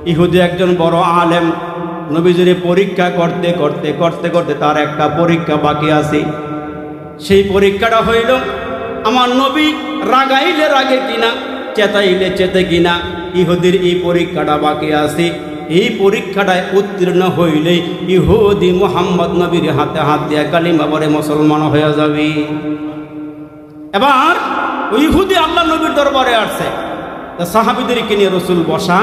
ইহুদি একজন বড় আলেম, নবীজির পরীক্ষা করতে করতে করতে করতে তার একটা পরীক্ষা বাকি আছে। সেই পরীক্ষাটা হইল আমার নবী রাগাইলে রাগে কিনা, চেতাইলে চেতে কিনা। ইহুদির এই পরীক্ষাটা বাকি আছে। এই পরীক্ষাটায় উত্তীর্ণ হইলে ইহুদি মুহাম্মদ নবীর হাতে হাত দিয়ে কালিমা পড়ে মুসলমান হয়ে যাবে। এবার ওই ইহুদি আল্লাহ নবীর দরবারে আসছে, সাহাবীদেরকে নিয়ে রসুল বসা।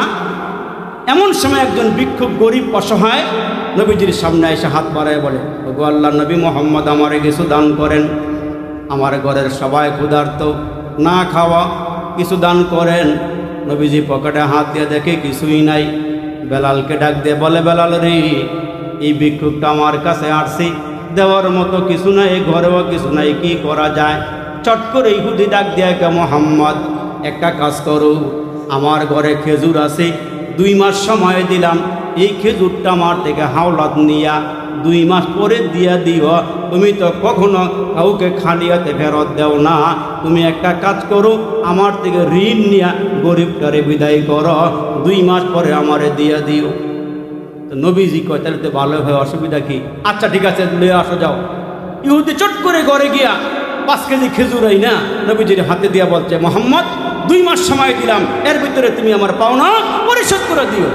এমন সময় একজন ভিক্ষুক গরিব অসহায় নবীজির সামনে এসে হাত বাড়ায় বলে, ওগো আল্লাহ নবী মুহাম্মদ, আমারে কিছু দান করেন, আমার ঘরের সবাই ক্ষুধার্ত, না খাওয়া, কিছু দান করেন। নবীজি পকেটে হাত দিয়ে দেখে কিছুই নাই। বেলালকে ডাক দিয়ে বলে, বেলাল রে, এই ভিক্ষুকটা আমার কাছে আসছে, দেওয়ার মতো কিছু নাই, ঘরেও কিছু নাই, কি করা যায়? চট করে ইহুদি ডাক দিয়ে, কে মুহাম্মদ, একটা কাজ করো, আমার ঘরে খেজুর আছে, 2 মাস সময় দিলাম, এই খেজুরটা আমার থেকে হাওলাত নিয়া 2 মাস পরে দিয়া দিও। তুমি তো কখনো কাউকে খালিয়াতে ফেরত দেও না। তুমি একটা কাজ করো, আমার থেকে ঋণ নিয়া গরিবটারে বিদায় করো, 2 মাস পরে আমারে দিয়া দিও। তো নবীজি কয়, তাহলে তো ভালো হয়, অসুবিধা কি? আচ্ছা ঠিক আছে, লয়ে আসো যাও। ইহুদি চট করে ঘরে গিয়া 5 কেজি খেজুর এই না নবীজির হাতে দিয়া বলছে, মুহাম্মদ 2 মাস সময় দিলাম, এর ভিতরে তুমি আমার পাওনা পরিশোধ করে দিও।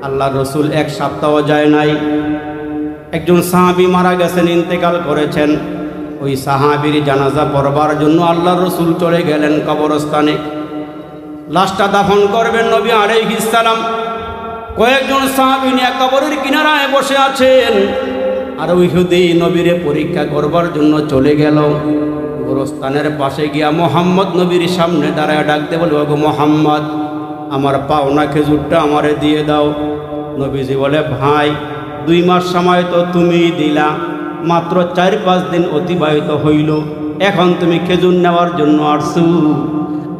আল্লাহ রসুল 1 সপ্তাহ যায় নাই, একজন সাহাবী মারা গেছেন, ইন্তেকাল করেছেন। ওই সাহাবীর জানাজা পড়বার জন্য আল্লাহ রসুল চলে গেলেন কবরস্থানে। লাশটা দাফন করবেন নবী আলাইহিস সালাম। কয়েকজন সাহাবী নিয়ে কবরের কিনারায় বসে আছেন, আর ওই ইহুদি নবীরে পরীক্ষা করবার জন্য চলে গেল। গোরস্থানের পাশে গিয়া মুহাম্মদ নবীর সামনে দাঁড়ায় ডাকতে বলে, ওগো মুহাম্মদ, আমার পাওনা খেজুরটা আমারে দিয়ে দাও। নবীজি বলে, ভাই 2 মাস সময় তো তুমি দিলা, মাত্র 4-5 দিন অতিবাহিত হইল, এখন তুমি খেজুর নেওয়ার জন্য আসছো।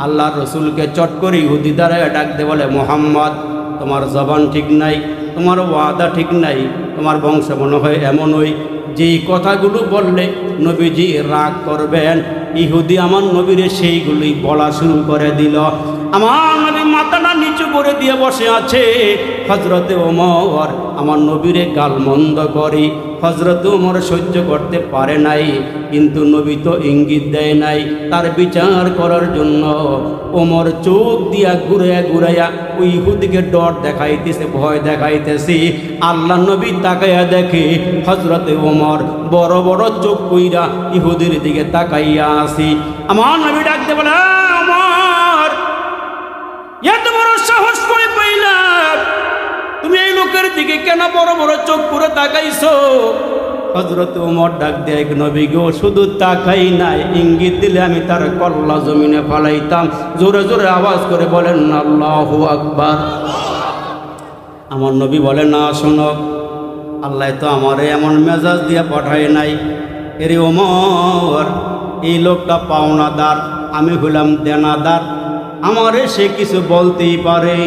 আল্লাহ রসুলকে চট করে ইহুদি দাঁড়ায় ডাকতে বলে, মুহাম্মদ, তোমার জবান ঠিক নাই, তোমার ওয়াদা ঠিক নাই, তোমার বংশ মনে হয় এমনই, যেই কথাগুলো বললে নবীজি রাগ করবেন। ইহুদি আমার নবীরে সেইগুলোই বলা শুরু করে দিল। আমার নবী মাথাটা নিচু করে দিয়ে বসে আছে। হযরতে ওমর আমার নবীরে গালমন্দ করি। হযরতে ওমর সহ্য করতে পারে নাই, কিন্তু নবী তো ইঙ্গিত দেয় নাই। তার বিচার করার জন্য ওমর চোখ দিয়া ঘুরাইয়া ঘুরাইয়া ওই ইহুদিকে ডর দেখাইতেছে, ভয় দেখাইতেছে। আল্লাহ নবী তাকাইয়া দেখে হযরতে ওমর বড় বড় চোখ কইরা ইহুদির দিকে তাকাইয়া আসি। আমার নবী ডাকতে বলে, ওমর, এত বড় সাহস কই পাইলা? তুমি এই লোকের দিকে কেন বড় বড় চোখ করে তাকাইছো? হযরত ওমর ডাক দেয়, নবী গো, শুধু তাকাই নাই, ইঙ্গিত দিলে আমি তার কল্লা জমিনে ফালাইতাম। জোরে জোরে আওয়াজ করে বলেন আল্লাহু আকবার। আমার নবী বলে, না শোনো, আল্লাহ তো আমারে এমন মেজাজ দিয়া পাঠায় নাই। এরে ওমর, এই লোকটা পাওনাদার, আমি হইলাম দেনাদার, আমারে সে কিছু বলতেই পারে।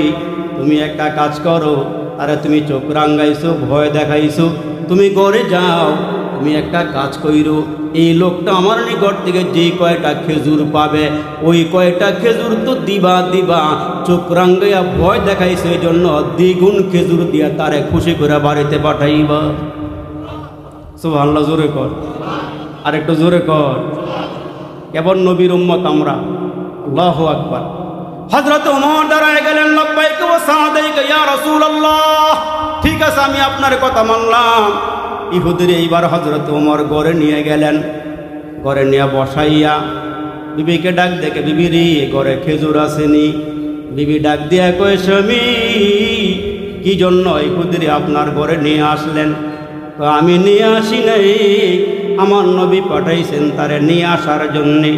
তুমি একটা কাজ করো, আরে তুমি চোখ রাঙ্গাইছো, ভয় দেখাইছো, তুমি ঘরে যাও, তুমি একটা কাজ কইরো, এই লোকটা আমার নিকট থেকে যে কয়টা খেজুর পাবে, ওই কয়টা খেজুর তো দিবা দিবা, চোখ রাঙ্গাইয়া ভয় দেখাইছো, এই জন্য দ্বিগুণ খেজুর দিয়া তারে খুশি করে বাড়িতে পাঠাইবা। সুবহানাল্লাহ, জোরে কর, আর একটু জোরে কর। কেবল নবীর উম্মত আমরা। আল্লাহু আকবার। হযরত ওমর দাঁড়ায় গেলেন, লব্বাইক ওয়া সাদাইক ইয়া রাসূলুল্লাহ, ঠিক আছে আমি আপনার কথা মানলাম। ইহুদির এইবার হযরত ওমর ঘরে নিয়ে গেলেন। ঘরে নিয়ে বসাইয়া বিবিকে ডাক দেখে, বিবি রে, ঘরে খেজুর আসেনি? বিবি ডাক দিয়া কয়, স্বামী, কি জন্য ইহুদির আপনার ঘরে নিয়ে আসলেন? তো আমি নিয়ে আসি নাই, আমার নবী পাঠাইছেন তারে নিয়ে আসার জন্যে।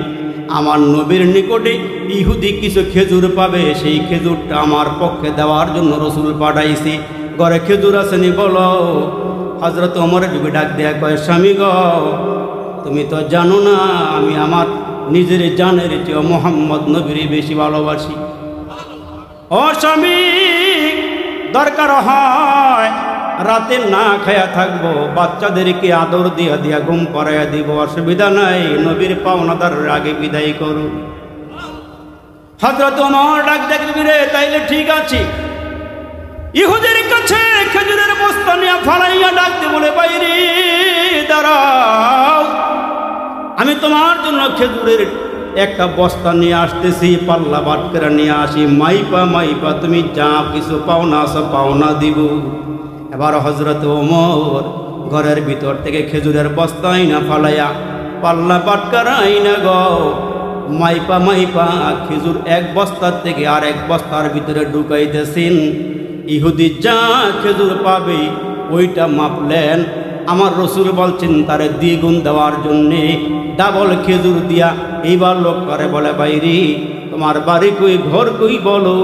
আমার নবীর নিকটে ইহুদি কিছু খেজুর পাবে, সেই খেজুরটা আমার পক্ষে দেওয়ার জন্য রসুল পাঠাইছি। ঘরে খেজুর আসেনি বলো? হযরত ওমরের বিবি ডাক দেয়া কয়, স্বামী গো, তুমি তো জানো না আমি আমার নিজের জানের চেয়ে মুহাম্মদ নবীর বেশি ভালোবাসি। ও স্বামী, দরকার হয় রাতে না খায়া থাকবো, বাচ্চাদেরকে আদর দিয়া দিয়া ঘুম পাড়াইয়া দিব, অসুবিধা নাই, নবীর পাওনাদার আগে বিদায় করুন। হযরত ওমর ডাক দেখবি রে, তাইলে ঠিক আছে, ইহুদের কাছে খেজুরের বস্তা নিয়ে ফালাইয়া ডাকতে বলে, বাইরে দাঁড়াও, আমি তোমার জন্য খেজুরের একটা বস্তা নিয়ে আসতেছি, পাল্লা বাটকেরা নিয়ে আসি, মাইপা মাইপা তুমি যা কিছু পাওনা আছে পাওনা দিব। এবার হযরত ওমর ঘরের ভিতর থেকে খেজুরের বস্তা আইনা ফালাইয়া পাল্লা বাটকারা আইনা গো মাইপা মাইপা খেজুর এক বস্তার থেকে আর এক বস্তার ভিতরে ঢুকাইতেছেন। ইহুদি যা খেজুর পাবে ওইটা মাপলেন। আমার রসুল বলছেন তারে দ্বিগুণ দেওয়ার জন্যে ডাবল খেজুর দিয়া এইবার লোক করে বলে, বাইরে তোমার বাড়ি কই ঘর কই বলো,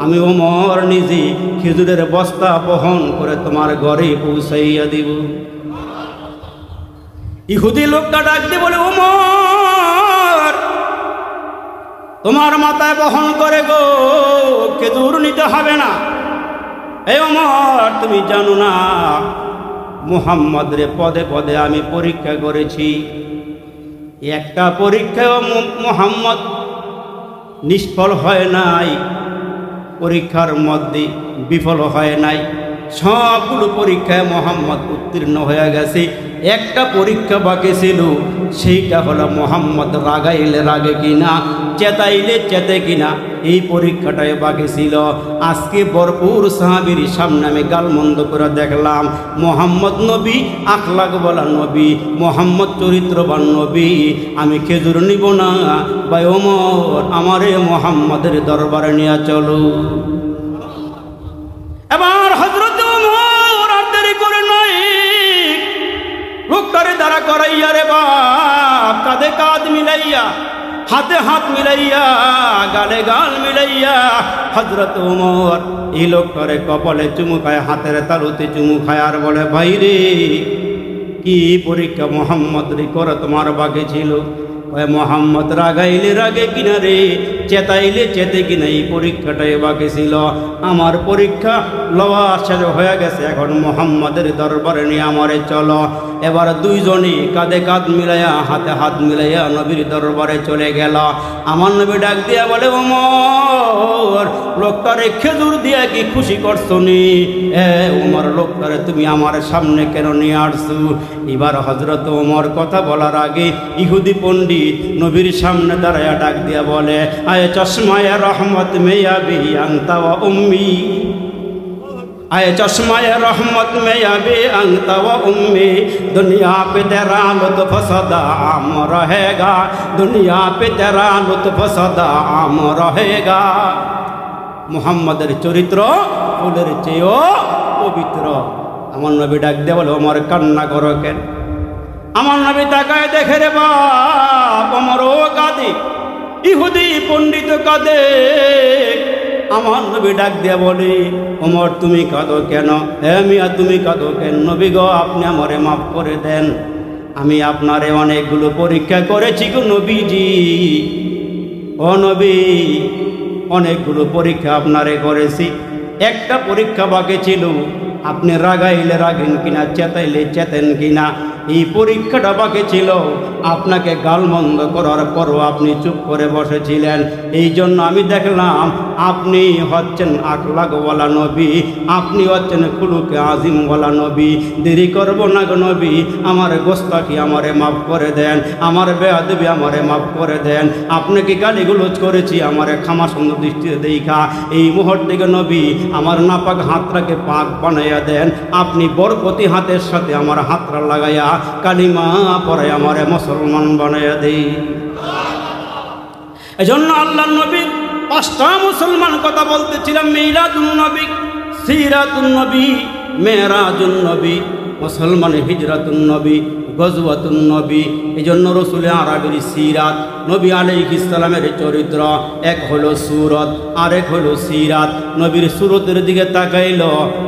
আমি ওমর নিজে খেজুরের বস্তা বহন করে তোমার ঘরে পৌঁছাইয়া দিব। ইহুদি লোকটা ডাকতে বলে, ওমর তোমার মাথায় বহন করে গো, খেজুর নিতে হবে না। এই ওমর তুমি জানো না মুহাম্মদ রে পদে পদে আমি পরীক্ষা করেছি, একটা পরীক্ষাও মুহাম্মদ নিষ্ফল হয় নাই, পরীক্ষার মধ্যে বিফল হয় নাই, সবগুলো পরীক্ষায় মোহাম্মদ উত্তীর্ণ হয়ে গেছে। একটা পরীক্ষা বাকি ছিল, সেইটা হলো মোহাম্মদ রাগাইলে রাগে কিনা, চেতাইলে চেতে কিনা, এই পরীক্ষাটাই বাকি ছিল। আজকে ভরপুর সাহাবীর সামনে আমি গালমন্দ করে দেখলাম, মোহাম্মদ নবী আখলাক বলা নবী, মোহাম্মদ চরিত্রবান নবী। আমি খেজুর নিব না, ভাই ওমর আমারে মোহাম্মদের দরবারে নিয়ে চলো। এবার হযরত ওমর আর দেরি করে নয়, লোকটারে দাঁড়া করাইয়া রে বাপ, কাঁধে কাঁধ মিলাইয়া, হাতে হাত মিলাইয়া, গালে গাল মিলাইয়া হযরত ওমর এই লোকটারে কপালে চুমু খায়, হাতের তালুতে চুমু খায় আর বলে, ভাই রে কি পরীক্ষা মোহাম্মদ রে করে তোমার বাকি ছিল? মোহাম্মদ রাগাইলে রাগে কিনা রে, চেতাইলে চেতে কিনা, এই পরীক্ষাটাই বাকি ছিল। আমার পরীক্ষা লওয়া শেষ হয়ে গেছে, এখন মোহাম্মদের দরবারে নিয়ে আমারে চলো। এবার দুইজনই কাঁধে কাঁধ মিলাইয়া হাতে হাত মিলাইয়া নবীর দরবারে চলে গেল। আমার নবী ডাক দিয়া বলে, ওমর লোকটারে খেজুর দিয়া কি খুশি করছো নি? ওমর লোকটারে তুমি আমার সামনে কেন নিয়ে আসছো? এবার হযরত ওমর কথা বলার আগে ইহুদি পণ্ডিত নবীর সামনে দাঁড়ায়া ডাক দিয়া বলে, আয়ে চশমায়ে রহমত মে আবি আনতা ওয়া উম্মি, आए चश्माए रहमत में अभी अंता व उम्मी, दुनिया पे तेरा लुत्फ सदा आम रहेगा, दुनिया पे तेरा लुत्फ सदा आम रहेगा। मुहम्मदेर चरित्र फुलेर चेयो पवित्र। আমার নবী ডাক দিয়ে বলে, ওমর কান্না করো কেন? আমার নবী তাকায় দেখে রে বাপ, ওমরও কাঁদে, ইহুদি পণ্ডিত কাঁদে। আমার নবী ডাক দিয়া বলে, ওমর তুমি কাঁদো কেন? হে মিয়া তুমি কাঁদো কেন? নবী গো আপনি আমারে মাফ করে দেন, আমি আপনারে অনেকগুলো পরীক্ষা করেছি গো নবীজি। ও নবী অনেকগুলো পরীক্ষা আপনারে করেছি, একটা পরীক্ষা বাকি ছিল, আপনি রাগাইলে রাগেন কিনা, চেতাইলে চেতেন কিনা, এই পরীক্ষাটা বাকি ছিল। আপনাকে গালমন্দ করার পরও আপনি চুপ করে বসেছিলেন, এই জন্য আমি দেখলাম আপনি হচ্ছেন আখলাকওয়ালা নবী, আপনি হচ্ছেন খুলুকে আজিমওয়ালা নবী। দেরি করব না গো নবী, আমার গোস্তাকি আমারে মাফ করে দেন, আমার বেয়াদবি আমারে মাফ করে দেন। আপনাকে গালিগুলোজ করেছি, আমারে ক্ষমা সুন্দর দৃষ্টিতে দেখা এই মুহূর্তে নবী আমার নাপাক হাতটাকে পাক বানাইয়া দেন। আপনি বরকতি হাতের সাথে আমার হাতটা লাগাইয়া কালিমা পরে আমারে মুসলমান বানাইয়া দেই। এজন্য আল্লাহর নবী পাঁচটা মুসলমান কথা বলতেছিলাম, মিলাদুন নবী, সিরাতুন নবী, মেরাজুন নবী, মুসলমান হিজরাতুন নবী, গজওয়াতুন নবী। এই জন্য রসুল আরবির সিরাত, নবী আলাইহিস সালামের চরিত্র, এক হলো সুরত আরেক হলো সিরাত। নবীর সুরতের দিকে তাকাইল,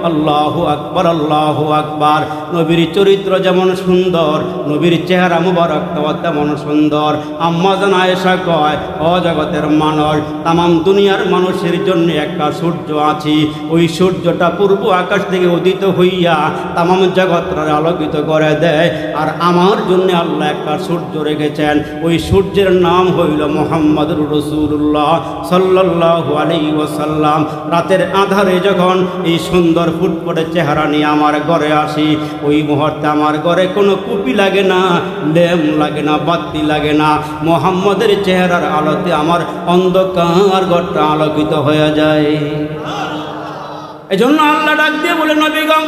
আল্লাহু আকবার আল্লাহু আকবার। নবীর চরিত্র যেমন সুন্দর, নবীর চেহারা মুবারক তেমন সুন্দর। আম্মা জান আয়েশা কয়, ও জগতের মানুষ, তামাম দুনিয়ার মানুষের জন্য একটা সূর্য আছে, ওই সূর্যটা পূর্ব আকাশ থেকে উদিত হইয়া তামাম জগৎ নক্ষত্রের আলোকিত করে দেয়। আর আমার জন্য আল্লাহ একটা সূর্য রেখেছেন, ওই সূর্যের নাম হইল মুহাম্মদুর রাসূলুল্লাহ সাল্লাল্লাহু আলাইহি ওয়াসাল্লাম। রাতের আধারে যখন এই সুন্দর ফুটফুটে চেহারা নিয়ে আমার ঘরে আসি, ওই মুহূর্তে আমার ঘরে কোনো কুপি লাগে না, ল্যাম্প লাগে না, বাতি লাগে না। মুহাম্মদের চেহারার আলোতে আমার অন্ধকার ঘরটা আলোকিত হয়ে যায়। এজন্য আল্লাহ ডাক দিয়ে বলে, নবীগণ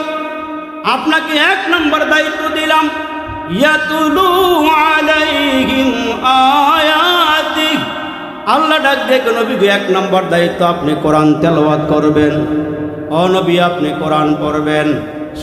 আপনাকে 1 নম্বর দায়িত্ব দিলাম, ইয়াতুলু আলাইহিম আয়াতি। আল্লাহ ডাক দিয়ে নবী 1 নম্বর দায়িত্ব, আপনি কোরআন তেলাওয়াত করবেন। ও নবী, আপনি কোরআন পড়বেন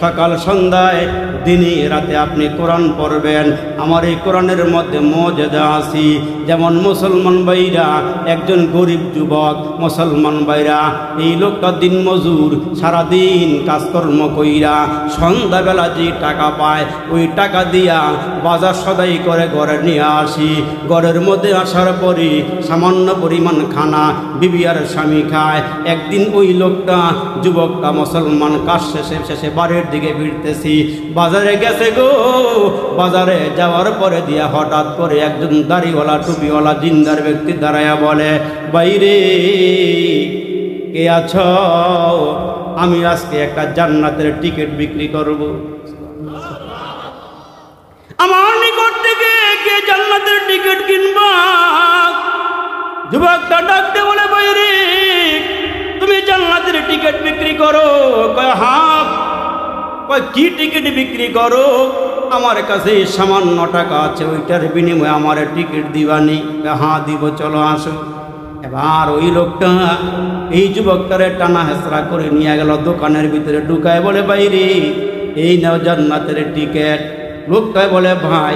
সকাল সন্ধ্যায়, দিনে রাতে আপনি কোরআন পড়বেন। আমার এই কোরআনের মধ্যে মর্যাদা আছে। যেমন মুসলমান ভাইরা, একজন গরিব যুবক মুসলমান ভাইরা, এই লোকটা দিন মজুর, সারাদিন কাজকর্ম কইরা সন্ধ্যাবেলা যে টাকা পায়, ওই টাকা দিয়া বাজার সদাই করে ঘরে নিয়ে আসি। ঘরের মধ্যে আসার পরে সামান্য পরিমাণ খানা বিবি আর স্বামী খায়। একদিন ওই লোকটা, যুবকটা মুসলমান, কাজ শেষে বাড়ির দিকে ফিরতেছি, বাজারে গেছে গো। বাজারে যাওয়ার পরে দিয়া হঠাৎ করে একজন দাড়িওয়ালা টুপিওয়ালা জিন্দার ব্যক্তি দাঁড়ায়া বলে, বাইরে কে আছো? আমি আজকে একটা জান্নাতের টিকিট বিক্রি করব। আমার নিকট থেকে কে জান্নাতের টিকিট কিনবা? যুবকটা ডাকতে বলে, বাইরে তুমি জান্নাতের টিকিট বিক্রি করো? কয় হ্যাঁ। কয় কি টিকিট বিক্রি করো? আমার কাছে সামান্য টাকা আছে, ওইটার বিনিময়ে আমার টিকিট দিবানি? হ্যাঁ দিব, চলো আসো। এবার ওই লোকটা এই যুবকটারে টানা হেসরা করে নিয়ে গেল দোকানের ভিতরে, ঢুকায় বলে, বাইরে এই নাও জান্নাতের টিকিট। লোকটায় বলে, ভাই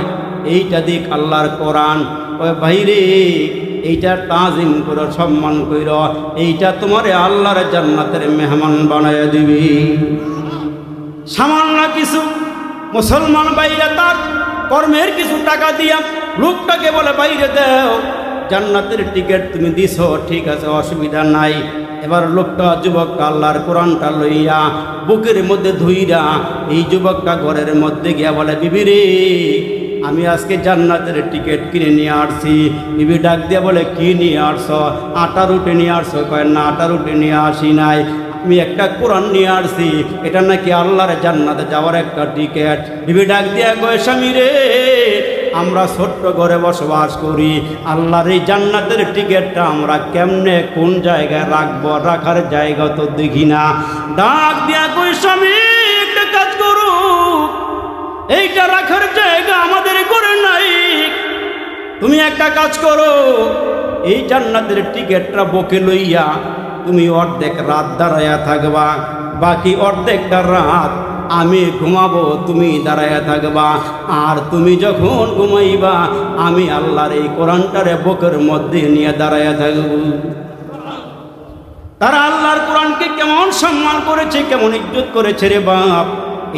এইটা দিক আল্লাহর কোরআন। ওই বাইরে এইটা তাজিম করে সম্মান কইর, এইটা তোমারে আল্লাহর জান্নাতের মেহমান বানায় দিবি। সামান্য কিছু মুসলমান বাইরে তার কর্মের কিছু টাকা দিয়া লোকটাকে বলে, বাইরে দাও জান্নাতের টিকিট তুমি দিছো, ঠিক আছে অসুবিধা নাই। এবার লোকটা যুবকটা আল্লাহর কোরআনটা লইয়া বুকের মধ্যে ধুইরা এই যুবকটা ঘরের মধ্যে গিয়া বলে, বিবি রে আমি আজকে জান্নাতের টিকিট কিনে নিয়ে আসছি। বিবি ডাক দিয়া বলে, কি নিয়ে আসছো? আটা রুটি নিয়ে আসছো? কয় না, আটা রুটি নিয়ে আসি নাই, আমি একটা কোরআন নিয়ে আসছি, এটা নাকি আল্লাহর জান্নাতে যাওয়ার একটা টিকিট। বিবি ডাক দিয়া কয়, স্বামী রে আমরা ছোট্ট ঘরে বসবাস করি, আল্লাহর এই জান্নাতের টিকিটটা আমরা কেমনে কোন জায়গায় রাখবো, রাখার জায়গা তো দেখি না। ডাক দিয়া কই, স্বামী একটা কাজ করো, এইটা রাখার জায়গা আমাদের ঘরে নাই, তুমি একটা কাজ করো, এই জান্নাতের টিকিটটা বুকে লইয়া তুমি অর্ধেক রাত দাঁড়াইয়া থাকবা, বাকি অর্ধেকটা রাত আমি ঘুমাবো, তুমি দাঁড়াইয়া থাকবা। আর তুমি যখন ঘুমাইবা আমি আল্লাহর এই কোরআনটারে বুকের মধ্যে নিয়ে দাঁড়াইয়া থাকব। তারা আল্লাহর কোরআনকে কেমন সম্মান করেছে, কেমন ইজ্জত করেছে রে বাপ।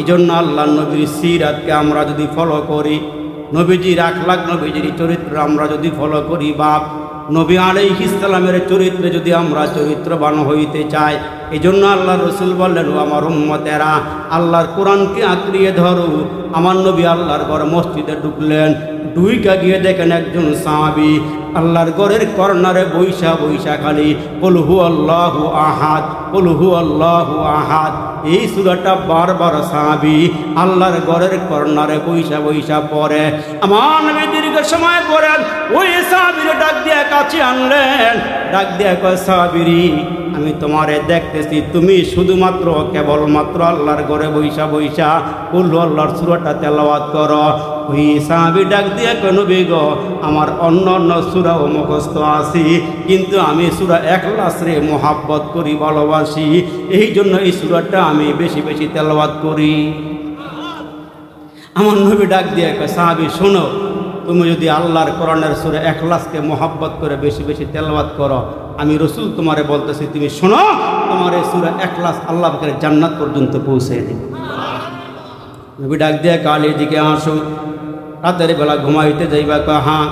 এই জন্য আল্লাহ নবীর সিরাতকে আমরা যদি ফলো করি, নবীজির আখলাক, নবীজির চরিত্র আমরা যদি ফলো করি বাপ, নবী আলাইহিস সালামের চরিত্রে যদি আমরা চরিত্রবান হইতে চাই, এই জন্য আল্লাহ রসুল বললেন, ও আমার উম্মতেরা আল্লাহর কোরআনকে আঁকড়িয়ে ধরো। আমার নবী আল্লাহর ঘর মসজিদে ঢুকলেন, ঢুইকা গিয়ে দেখেন একজন সাহাবী আল্লাহর ঘরের কর্নারে বৈশা বৈশা খালি কুল হু আল্লাহু আহাদ, কুল হু আল্লাহু আহাদ, এই সূরাটা বারবার সাহাবী আল্লাহর ঘরের কর্নারে বৈশা বৈশা পড়ে। আমার নবী দীর্ঘ সময় পরে ওই সাহাবীরে ডাক দিয়ে কাছে আনলেন, ডাক দিয়ে কয়, সাহাবীরি আমি তোমারে দেখতেছি তুমি শুধুমাত্র কেবলমাত্র আল্লাহর ঘরে বৈশা বৈশা কুল হু আল্লাহর সূরাটা তেলাওয়াত করো। ওই সাহাবী ডাক দিয়ে কয়, নবী গো আমার অন্য অন্য সূরাও মুখস্থ আছে, কিন্তু আমি সূরা ইখলাস রে মোহাব্বত করি, ভালোবাসি, এই জন্য এই সূরাটা আমি বেশি বেশি তেলাওয়াত করি। আমার নবী ডাক দিয়ে কয়, সাহাবী শোনো, তুমি যদি আল্লাহর কোরআনের সূরা ইখলাসকে মোহাব্বত করে বেশি বেশি তেলাওয়াত করো, আমি রসুল তোমারে বলতেছি তুমি শোনো, তোমার এই সূরা ইখলাস আল্লাহ পাকের জান্নাত পর্যন্ত পৌঁছে দেবে। নবী ডাক দিয়ে কাল এদিকে আসো, রাতের বেলা ঘুমাইতে যাইবা? কয় হ্যাঁ,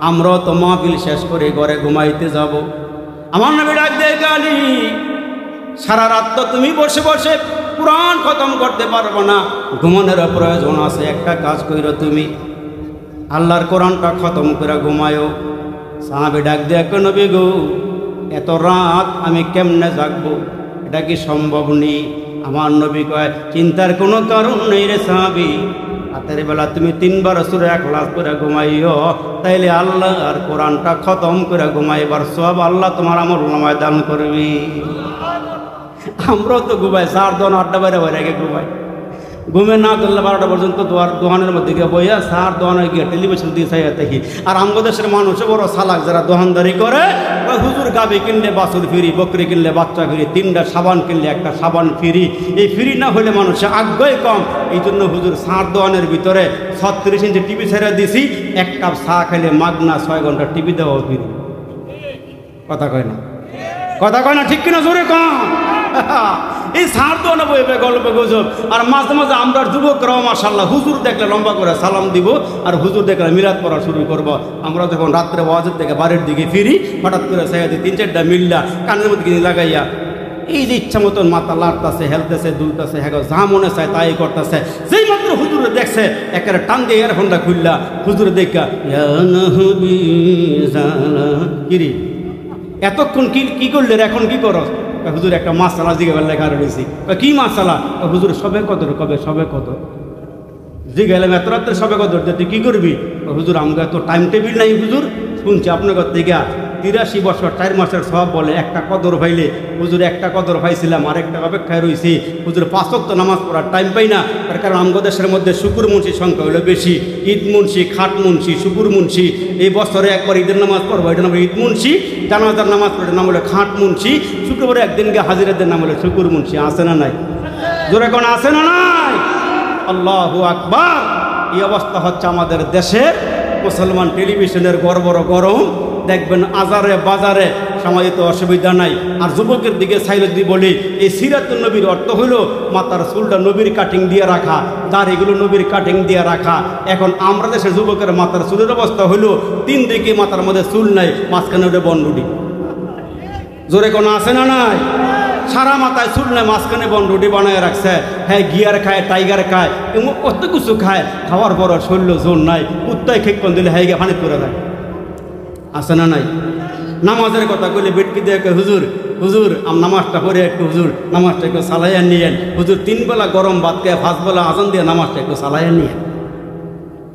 আমরাও তো মাহফিল শেষ করে ঘরে ঘুমাইতে যাব। আমার নবী ডাক দিয়ে, কালি সারা রাত তো তুমি বসে বসে কোরআন খতম করতে পারবো না, ঘুমানোর প্রয়োজন আছে। একটা কাজ কইরো, তুমি আল্লাহর কোরআনটা খতম করে ঘুমায়ো। সাহাবী ডাক দিয়ে, নবী গো, এত রাত আমি কেমনে জাগবো? এটা কি সম্ভব নেই? আমার নবী কয়, চিন্তার কোনো কারণ নেই রে সাহাবী, রাতের বেলা তুমি 3 বার সূরা ইখলাস করে ঘুমাইও, তাইলে আল্লাহ আর কোরআনটা খতম করে ঘুমাইবার সওয়াব আল্লাহ তোমার আমলনামায় দান করবি। আমরাও তো ঘুমাই, 4 দোকান 8টা বাইরে বাইরে আগে ঘুমাই, ঘুমে না করলে 12টা পর্যন্ত দোকানের মধ্যে গিয়ে বইয়া 4 দোকানে গিয়ে টেলিভিশন দিয়ে চাইয়া থাকি। আর আমাদের দেশের মানুষও বড় চালাক, যারা দোকানদারি করে, হুজুর গাবি কিনলে বাছুর ফ্রি, বকরি কিনলে বাচ্চা ফ্রি, 3টা সাবান কিনলে 1টা সাবান ফ্রি। এই ফ্রি না হলে মানুষের আগ্রহই কম। এই জন্য হুজুর 4 দোকানের ভিতরে 36 ইঞ্চি টিভি ছেড়ে দিছি, 1 কাপ চা খাইলে মাগনা 6 ঘন্টা টিভি দেওয়া ফ্রি। কথা কয় না, কথা কয় না, ঠিক কিনা জোরে কম। এই সার তো না বইবে গল্প গুজব। আর মাঝে মাঝে আমরা যুবকরাও মাশাআল্লাহ হুজুর দেখলে লম্বা করে সালাম দিব, আর হুজুর দেখলে মিলাদ পড়া শুরু করব। আমরা যখন রাত্রে ওয়াজের থেকে বাড়ির দিকে ফিরি, হঠাৎ করে সাইয়াদি 3-4টা মিল্লা কানের মধ্যে কিনে লাগাইয়া এই যে ইচ্ছা মতন মাথা লাড়তাছে, হেলতেছে, দুলতেছে, হ্যাঁ যা মনে চায় তাই করতেছে। যেই মাত্র হুজুরে দেখছে, একেবারে টান দিয়ে ইয়ারফোনটা খুললা হুজুরে দেখা, কিরি এতক্ষণ কি করলে, এখন কি করো? হুজুর একটা মাসালা জিগে লেখা রয়েছি। কি মাসালা? হুজুর সবে কত, কবে সবে কত? জিগাইলাম এত রাত্রে সবে কত, তুই কি করবি? হুজুর আমাকে তো টাইম টেবিল নাই হুজুর, শুনছি আপনার কথা থেকে 83 বছর 4 মাসের সব বলে একটা কদর পাইলে। হুজুর একটা কদর পাইছিলাম, আরেকটা অপেক্ষায় রয়েছি। হুজুর 5 ওয়াক্ত নামাজ পড়ার টাইম পাই না, তার কারণ আমাদের দেশের মধ্যে শুকুর মুন্সির সংখ্যা হলো বেশি। ঈদ মুন্সি, খাট মুন্সি, শুকুর মুন্সি। এই বছরে একবার ঈদের নামাজ পড়বো, এটার নাম ঈদ মুন্সি। জানাজার নামাজ পড়ে নাম হলো খাট মুন্সি। শুক্রবারে একদিনকে হাজিরাদের নাম হলো শুকুর মুন্সি। আছে না নাই? জোরে কোন আছে না নাই? আল্লাহু আকবার। এই অবস্থা হচ্ছে আমাদের দেশের। মুসলমান টেলিভিশনের বড় গরম দেখবেন, আজারে বাজারে সামাজিক অসুবিধা নাই। আর যুবকের দিকে সাইলে দিয়ে বলি, এই সিরাতুন নবীর অর্থ হলো মাথার চুলটা নবীর কাটিং দিয়ে রাখা, দাড়িগুলো নবীর কাটিং দিয়ে রাখা। এখন আমরা দেশের যুবকের মাথার চুলের অবস্থা হলো 3 দিকে মাথার মধ্যে চুল নাই, মাঝখানে ওটা বনরুটি। জোরে কোনো আছে না নাই? সারা মাথায় চুল নাই, মাঝখানে বনরুটি বানায় রাখছে। হ্যাঁ গিয়ার খায়, টাইগার খায়, এমন কত কিছু খায়। খাওয়ার পর শরীর জোর নাই, কুত্তায় খেকন দিলে হ্যাঁ গিয়ে পানি করে দেয়। আছে না নাই? নামাজের কথা কইলে বেটকি দিয়ে হুজুর হুজুর নামাজটা পড়ে একটু, হুজুর নামাজটা একটু চালাইয়া নিয়েন। হুজুর 3 বেলা গরম ভাত খেয়ে 5 বেলা আজান দিয়ে নামাজটা একটু চালাইয়া নিয়েন।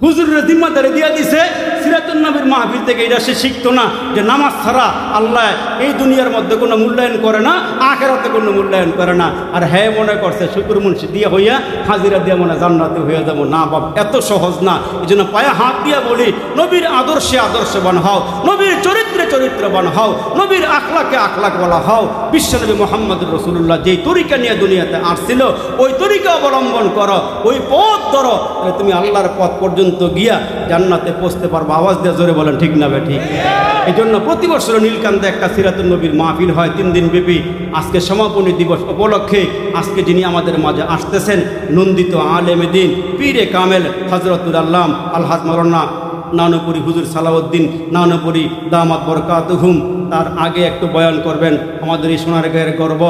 হুজুরের জিম্মাদারি দিয়া দিছে। সিরাতুন নবীর মাহফিল থেকে এটা সে শিখতো না যে নামাজ ছাড়া আল্লাহ এই দুনিয়ার মধ্যে কোনো মূল্যায়ন করে না, আখিরাতে কোনো মূল্যায়ন করে না। আর হ্যাঁ মনে করছে শুকুর মুন্সি দিয়ে হইয়া হাজিরা দিয়ে মনে জান্নাতে হয়ে যাবো। না বাপ, এত সহজ না। এই জন্য পায়ে হাত দিয়া বলি, নবীর আদর্শে আদর্শবান হও, নবীর চরিত্রে চরিত্রবান হও, নবীর আখলাকে আখলাক বলা হও। বিশ্বনবী মুহাম্মদুর রাসূলুল্লাহ যেই তরিকা নিয়ে দুনিয়াতে আসছিল, ওই তরিকা অবলম্বন করো, ওই পথ ধরো, তুমি আল্লাহর পথ পর্যন্ত গিয়া জান্নাতে পৌঁছতে পারবো। আওয়াজ দিয়ে জোরে বলেন ঠিক না বে ঠিক? এই জন্য প্রতি বছর নীলকান্তে একটা সিরাতুন নবীর মাহফিল হয় 3 দিন ব্যাপী। আজকে সমাপনী দিবস উপলক্ষে আজকে যিনি আমাদের মাঝে আসতেছেন, নন্দিত আলেমে দ্বীন পীরে কামেল হযরতুল আল্লাম আলহাজ মাওলানা নানুপুরি হুজুর সালাউদ্দিন নানুপুরি দামাত বরকাতুহুম, তার আগে একটু বয়ান করবেন আমাদের এই সোনারগাঁয়ের গর্ব,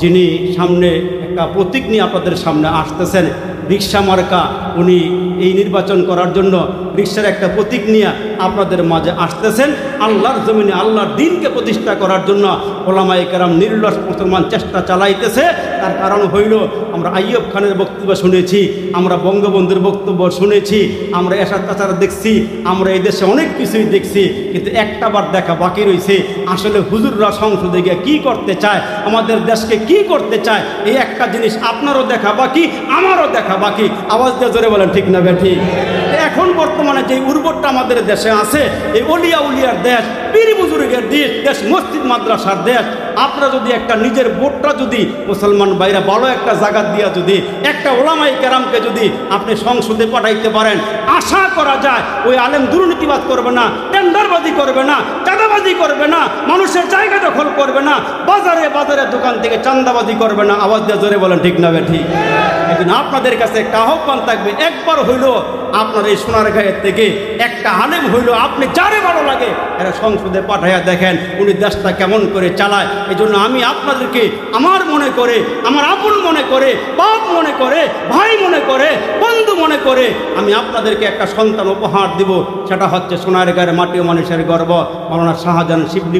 যিনি সামনে একটা প্রতীক নিয়ে আপনাদের সামনে আসতেছেন। রিক্সা মার্কা, উনি এই নির্বাচন করার জন্য রিক্সার একটা প্রতীক নিয়ে আপনাদের মাঝে আসতেছেন। আল্লাহর জমিনে আল্লাহর দ্বীনকে প্রতিষ্ঠা করার জন্য ওলামায়ে কেরাম নির্লস মুসলমান চেষ্টা চালাইতেছে। তার কারণ হইল, আমরা আইয়ুব খানের বক্তব্য শুনেছি, আমরা বঙ্গবন্ধুর বক্তব্য শুনেছি, আমরা এরশাদ চাচার দেখছি, আমরা এই দেশে অনেক কিছুই দেখছি, কিন্তু একটা বার দেখা বাকি রয়েছে। আসলে হুজুররা সংসদে গিয়ে কী করতে চায়, আমাদের দেশকে কি করতে চায়, এই একটা জিনিস আপনারও দেখা বাকি, আমারও দেখা বাকি। আওয়াজ দিয়ে জোরে বলেন ঠিক না বেঠি? এখন বর্তমানে যে উর্বরটা আমাদের দেশে আছে, এই অলিয়া উলিয়ার দেশ, পীর বুজুর্গের দেশ, মসজিদ মাদ্রাসার দেশ। আপনারা যদি একটা নিজের ভোটটা যদি মুসলমান ভাইরা ভালো একটা জায়গা দিয়া যদি একটা ওলামায়ে কেরামকে যদি আপনি সংসদে পাঠাইতে পারেন, আশা করা যায় ওই আলেম দুর্নীতিবাদ করবে না, টেন্ডারবাজি করবে না, চাঁদাবাজি করবে না, মানুষের জায়গা দখল করবে না, বাজারে বাজারে দোকান থেকে চাঁদাবাজি করবে না। আওয়াজ দিয়ে জোরে বলেন ঠিক না বেঠি? এই জন্য আপনাদের কাছে একটা আহ্বান থাকবে, একবার হইল আপনার এই সোনারগাঁয়ের থেকে একটা আলেম হইল, আপনি যারে ভালো লাগে এরা সংসদে পাঠাইয়া দেখেন উনি দেশটা কেমন করে চালায়। এই জন্য আমি আপনাদেরকে আমার মনে করে, আমার আপন মনে করে, বাপ মনে করে, ভাই মনে করে, বন্ধু মনে করে আমি আপনাদেরকে একটা সন্তান উপহার দিব। সেটা হচ্ছে সোনারগাঁয়ের মাটি ও মানুষের গর্ব মাওলানা শাহজাহান শিবলি।